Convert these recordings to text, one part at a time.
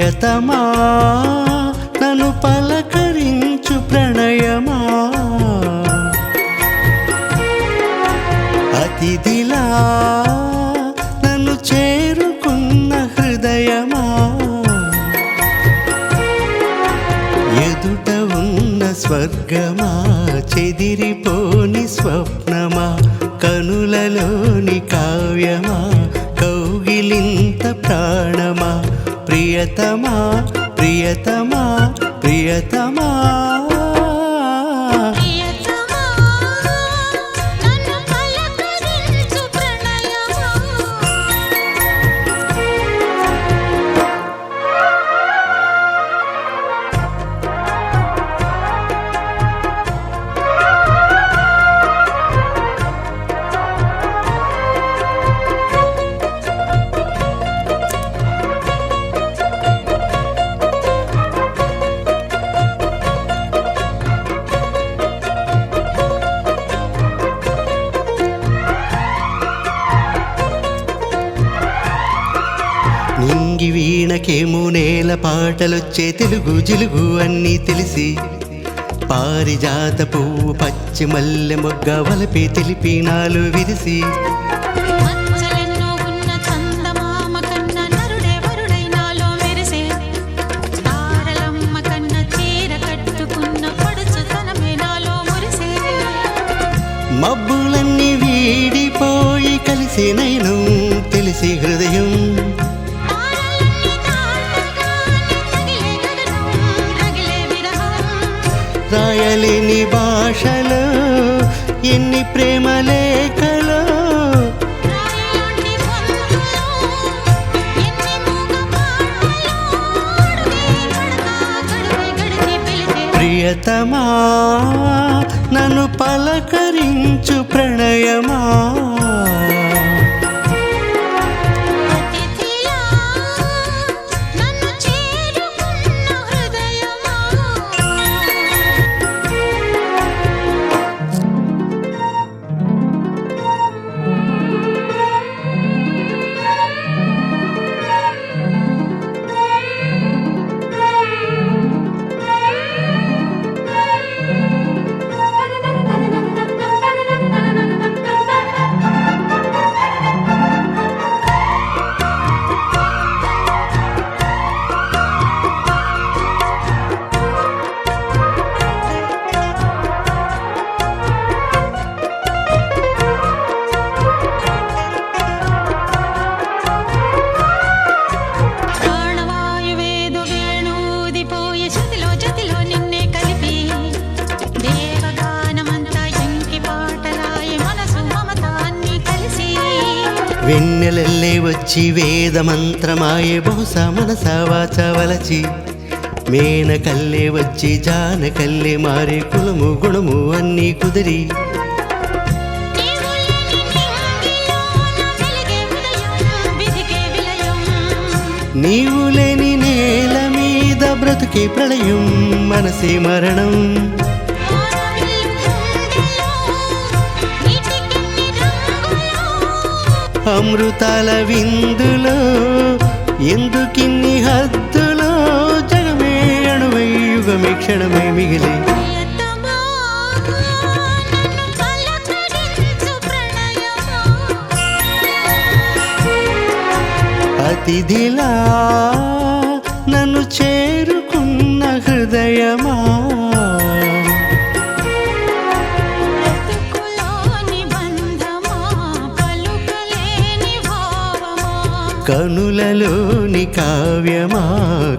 ప్రియతమా నన్ను పలకరించు ప్రణయమా అతిథిలా నన్ను చేరుకున్న హృదయమా ఎదుట ఉన్న స్వర్గమా చెదిరిపోని స్వప్నమా కనులలోని కావ్యమా కౌగిలింత ప్రాణమా ప్రియతమా ప్రియతమా ప్రియతమా నింగి వీణకేమో నేల పాటలొచ్చే తెలుగు జిలుగు అన్నీ తెలిసి పారిజాత పువ్వు పచ్చి మల్లె మొగ్గ వలపే తెలిపి నాలు విరిసి మబ్బులన్నీ వీడిపోయి కలిసి నైను తెలిసి హృదయం రాయలేని భాషలో ఎన్ని ప్రేమ లేఖలో ప్రియతమా నన్ను పలకరించు ప్రణయమా వెన్నెలల్లే వచ్చి వేదమంత్రమాయే బహుశా మనసా వాచ వలచి మేనకల్లే వచ్చి జానకల్లే మారే కులము గుణము అన్నీ కుదిరి నీవు లేని నేల మీద బ్రతుకే ప్రళయం మనసే మరణం అమృతాల విందులో ఎందుకిన్ని హద్దులో జగమే అణువై యుగమే క్షణమే మిగిలి అతిథిలా నన్ను చేరుకున్న హృదయమా కనులలోని కావ్యమా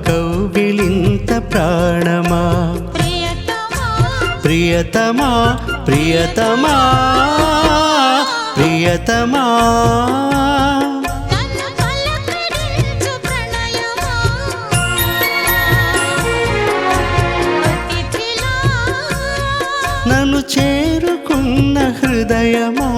కౌగిలింత ప్రాణమా ప్రియతమా ప్రియతమా ప్రియతమా నన్ను చేరుకున్న హృదయమా